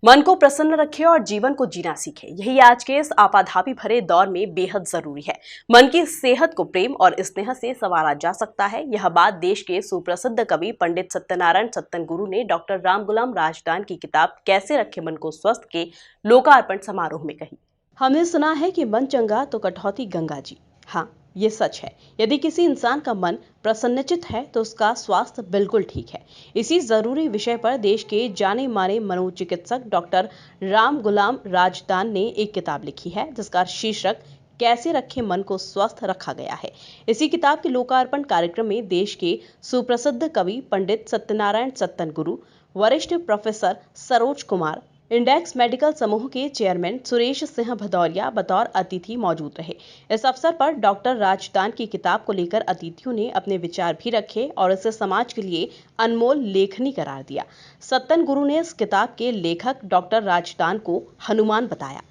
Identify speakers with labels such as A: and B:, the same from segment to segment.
A: मन को प्रसन्न रखें और जीवन को जीना सीखें, यही आज के इस आपाधापी भरे दौर में बेहद जरूरी है। मन की सेहत को प्रेम और स्नेह से संवारा जा सकता है। यह बात देश के सुप्रसिद्ध कवि पंडित सत्यनारायण सत्तनगुरु ने डॉक्टर रामगुलाम राजदान की किताब कैसे रखे मन को स्वस्थ के लोकार्पण समारोह में कही। हमने सुना है कि मन चंगा तो कटौती गंगा जी। हाँ, ये सच है। यदि किसी इंसान का मन प्रसन्नचित है तो उसका स्वास्थ्य बिल्कुल ठीक है। इसी जरूरी विषय पर देश के जाने माने मनोचिकित्सक डॉक्टर रामगुलाम राजदान ने एक किताब लिखी है, जिसका शीर्षक कैसे रखे मन को स्वस्थ रखा गया है। इसी किताब के लोकार्पण कार्यक्रम में देश के सुप्रसिद्ध कवि पंडित सत्यनारायण सत्तनगुरु, वरिष्ठ professor Saroj Kumar, index medical समूह के चेयरमैन सुरेश सिंह भदौरिया बतौर अतिथि मौजूद रहे। इस अवसर पर डॉक्टर राजदान की किताब को लेकर अतिथियों ने अपने विचार भी रखे और इसे समाज के लिए अनमोल लेखनी करार दिया। सत्तनगुरु ने इस किताब के लेखक डॉक्टर राजदान को हनुमान बताया।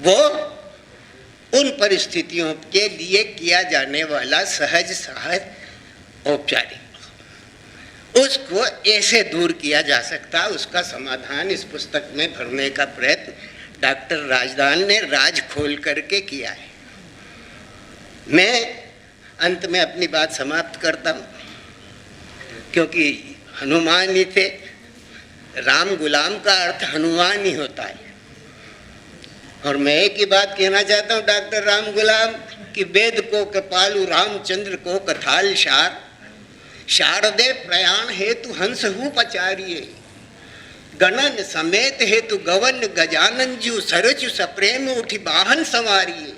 B: वो उन परिस्थितियों के लिए किया जाने वाला सहज सहज औपचारिक, उसको ऐसे दूर किया जा सकता, उसका समाधान इस पुस्तक में भरने का प्रयत्न डॉक्टर राजदान ने राज खोल करके किया है। मैं अंत में अपनी बात समाप्त करता हूँ, क्योंकि हनुमान ही थे। राम गुलाम का अर्थ हनुमान ही होता है। और मैं एक ही बात कहना चाहता हूँ डॉक्टर राम गुलाम कि वेद को कृपालु रामचंद्र को कथाल शार, शारदे प्रयाण हेतु हंस हूँ पचारिये, गणन समेत हेतु गवन गजानन जू सरचु सप्रेम उठी वाहन संवारिये,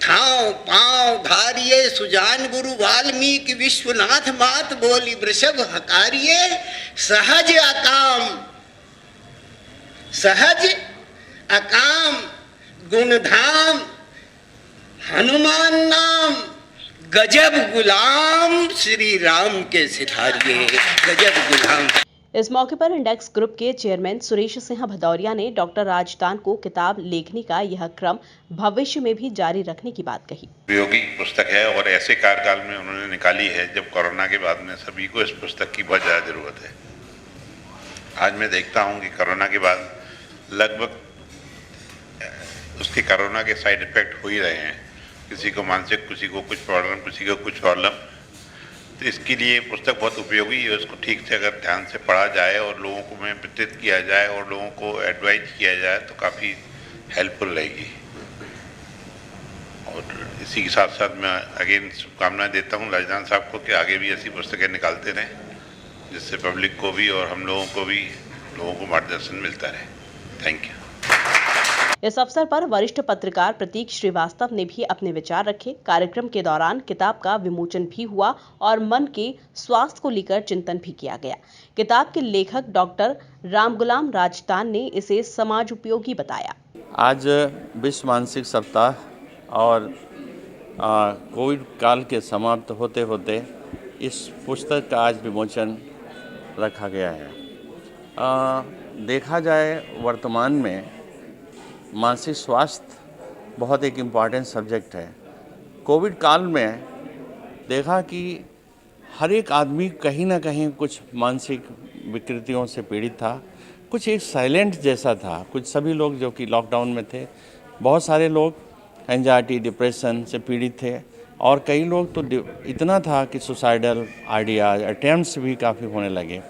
B: ठाव पाँव धारिये सुजान गुरु वाल्मीकि विश्वनाथ मात बोली वृषभ हकारिये, सहज अकाम, सहज अकाम गुणधाम हनुमान नाम, गजब गुलाम श्री राम के सिधारिये, गजब गुलाम।
A: इस मौके पर इंडेक्स ग्रुप के चेयरमैन सुरेश सिंह भदौरिया ने डॉक्टर राजदान को किताब लेखनी का यह क्रम भविष्य में भी जारी रखने की बात कही।
C: उपयोगी पुस्तक है और ऐसे कार्यकाल में उन्होंने निकाली है जब कोरोना के बाद में सभी को इस पुस्तक की बहुत ज़्यादा जरूरत है। आज मैं देखता हूँ कि कोरोना के बाद लगभग उसके कोरोना के साइड इफेक्ट हो ही रहे हैं। किसी को मानसिक, किसी को कुछ प्रॉब्लम, किसी को कुछ प्रॉब्लम। तो इसके लिए पुस्तक बहुत उपयोगी है। उसको ठीक से अगर ध्यान से पढ़ा जाए और लोगों को में वितरित किया जाए और लोगों को एडवाइज किया जाए तो काफ़ी हेल्पफुल रहेगी। और इसी के साथ साथ मैं अगेन शुभकामनाएं देता हूँ राजदान साहब को कि आगे भी ऐसी पुस्तकें निकालते रहें, जिससे पब्लिक को भी और हम लोगों को भी मार्गदर्शन मिलता रहे। Thank you.
A: इस अवसर पर वरिष्ठ पत्रकार प्रतीक श्रीवास्तव ने भी अपने विचार रखे। कार्यक्रम के दौरान किताब का विमोचन भी हुआ और मन के स्वास्थ्य को लेकर चिंतन भी किया गया। किताब के लेखक डॉक्टर रामगुलाम राजदान ने इसे समाज उपयोगी बताया।
D: आज विश्व मानसिक सप्ताह और कोविड काल के समाप्त होते होते इस पुस्तक का आज विमोचन रखा गया है। देखा जाए वर्तमान में मानसिक स्वास्थ्य बहुत एक इम्पॉर्टेंट सब्जेक्ट है। कोविड काल में देखा कि हर एक आदमी कहीं ना कहीं कुछ मानसिक विकृतियों से पीड़ित था। कुछ एक साइलेंट जैसा था। कुछ सभी लोग जो कि लॉकडाउन में थे, बहुत सारे लोग एंजाइटी, डिप्रेशन से पीड़ित थे और कई लोग तो इतना था कि सुसाइडल आइडियाज, अटेम्प्ट्स भी काफ़ी होने लगे।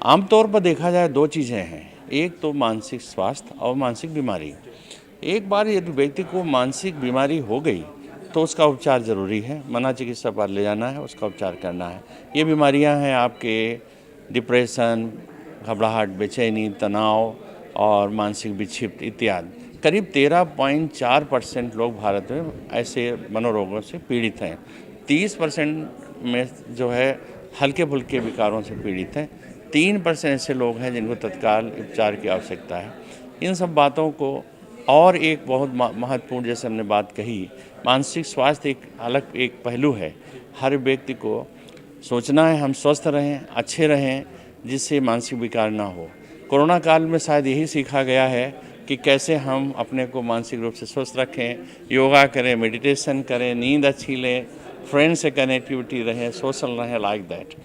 D: आमतौर पर देखा जाए दो चीज़ें हैं, एक तो मानसिक स्वास्थ्य और मानसिक बीमारी। एक बार यदि व्यक्ति को मानसिक बीमारी हो गई तो उसका उपचार ज़रूरी है, मना चिकित्सा पर ले जाना है, उसका उपचार करना है। ये बीमारियां हैं आपके डिप्रेशन, घबराहट, बेचैनी, तनाव और मानसिक विक्षिप्त इत्यादि। करीब 13.4% लोग भारत में ऐसे मनोरोगों से पीड़ित हैं। 30% में जो है हल्के फुल्के विकारों से पीड़ित हैं। 3% ऐसे लोग हैं जिनको तत्काल उपचार की आवश्यकता है। इन सब बातों को और एक बहुत महत्वपूर्ण, जैसे हमने बात कही, मानसिक स्वास्थ्य एक अलग एक पहलू है। हर व्यक्ति को सोचना है हम स्वस्थ रहें, अच्छे रहें, जिससे मानसिक विकार ना हो। कोरोना काल में शायद यही सीखा गया है कि कैसे हम अपने को मानसिक रूप से स्वस्थ रखें, योगा करें, मेडिटेशन करें, नींद अच्छी लें, फ्रेंड से कनेक्टिविटी रहें, सोशल रहें, लाइक दैट।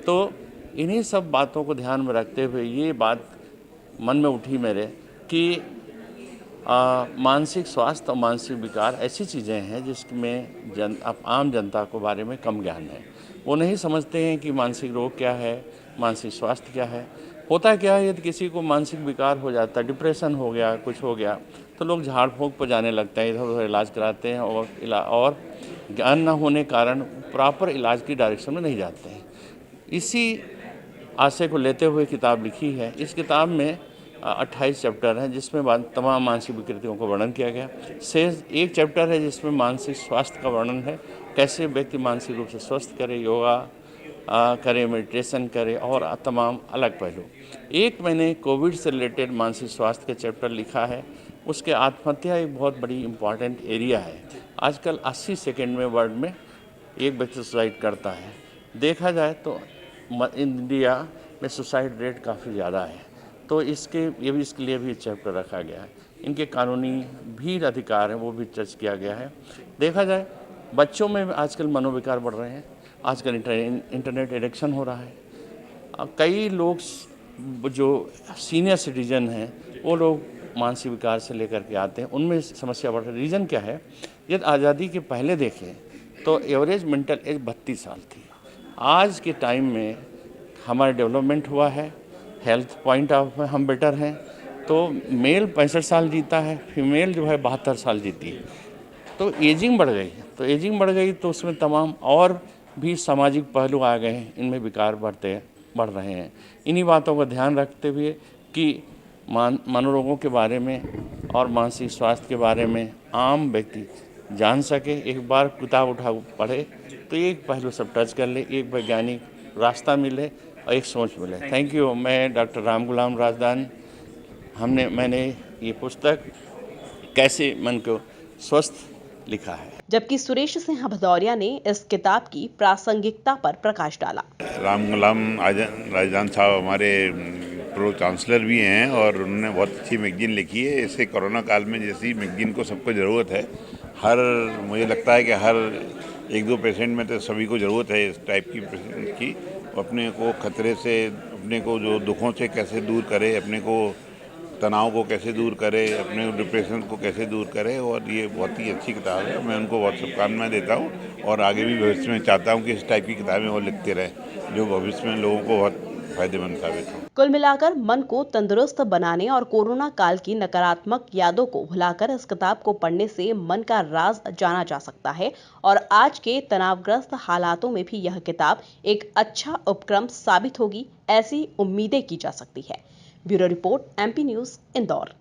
D: तो इन्हीं सब बातों को ध्यान में रखते हुए ये बात मन में उठी मेरे कि मानसिक स्वास्थ्य और मानसिक विकार ऐसी चीज़ें हैं जिसमें आम जनता को बारे में कम ज्ञान है। वो नहीं समझते हैं कि मानसिक रोग क्या है, मानसिक स्वास्थ्य क्या है। होता क्या है, यदि किसी को मानसिक विकार हो जाता है, डिप्रेशन हो गया, कुछ हो गया, तो लोग झाड़ फूँक पर जाने लगते हैं, इधर उधर इलाज कराते हैं और ज्ञान न होने कारण प्रॉपर इलाज की डायरेक्शन में नहीं जाते हैं। इसी आशय को लेते हुए किताब लिखी है। इस किताब में 28 चैप्टर हैं जिसमें तमाम मानसिक विकृतियों का वर्णन किया गया। शेष एक चैप्टर है जिसमें मानसिक स्वास्थ्य का वर्णन है, कैसे व्यक्ति मानसिक रूप से स्वस्थ करे, योगा करे, मेडिटेशन करे और तमाम अलग पहलू। एक मैंने कोविड से रिलेटेड मानसिक स्वास्थ्य के चैप्टर लिखा है। उसके आत्महत्या एक बहुत बड़ी इम्पॉर्टेंट एरिया है। आजकल 80 सेकेंड में वर्ल्ड में एक व्यक्ति सुसाइड करता है। देखा जाए तो इंडिया में सुसाइड रेट काफ़ी ज़्यादा है, तो इसके लिए भी चैप्टर रखा गया है। इनके कानूनी भी अधिकार हैं, वो भी चर्च किया गया है। देखा जाए बच्चों में आजकल मनोविकार बढ़ रहे हैं, आजकल इंटरनेट एडिक्शन हो रहा है। कई लोग जो सीनियर सिटीजन हैं वो लोग मानसिक विकार से लेकर के आते हैं, उनमें समस्या बढ़ रही है। रीज़न क्या है? यदि आज़ादी के पहले देखें तो एवरेज मेंटल एज 32 साल थी। आज के टाइम में हमारा डेवलपमेंट हुआ है, हेल्थ पॉइंट ऑफ में हम बेटर हैं, तो मेल 65 साल जीता है, फीमेल जो है 72 साल जीती है। तो एजिंग बढ़ गई तो उसमें तमाम और भी सामाजिक पहलू आ गए हैं, इनमें विकार बढ़ रहे हैं। इन्हीं बातों का ध्यान रखते हुए कि मनोरोगों के बारे में और मानसिक स्वास्थ्य के बारे में आम व्यक्ति जान सके, एक बार किताब उठा पढ़े तो एक पहलू सब टच कर ले, एक वैज्ञानिक रास्ता मिले और एक सोच मिले। Thank you. मैं डॉक्टर राम गुलाम राजदान, मैंने ये पुस्तक कैसे मन को स्वस्थ लिखा है।
A: जबकि सुरेश सिंह भदौरिया ने इस किताब की प्रासंगिकता पर प्रकाश डाला।
C: राम गुलाम राजदान साहब हमारे प्रो चांसलर भी हैं और उन्होंने बहुत अच्छी मैगजीन लिखी है। इससे कोरोना काल में जैसी मैगजीन को सबको ज़रूरत है। मुझे लगता है कि हर 1-2 पेशेंट में तो सभी को ज़रूरत है इस टाइप की पेशेंट की। अपने को खतरे से, अपने को जो दुखों से कैसे दूर करे, अपने को तनाव को कैसे दूर करे, अपने डिप्रेशन को कैसे दूर करे, और ये बहुत ही अच्छी किताब है। मैं उनको बहुत शुभकामनाएं देता हूँ और आगे भी भविष्य में चाहता हूँ कि इस टाइप की किताबें वो लिखते रहें जो भविष्य में लोगों को बहुत फायदेमंद साबित हो।
A: कुल मिलाकर मन को तंदुरुस्त बनाने और कोरोना काल की नकारात्मक यादों को भुलाकर इस किताब को पढ़ने से मन का राज जाना जा सकता है और आज के तनावग्रस्त हालातों में भी यह किताब एक अच्छा उपक्रम साबित होगी, ऐसी उम्मीदें की जा सकती है। Bureau report, MP news, Indore.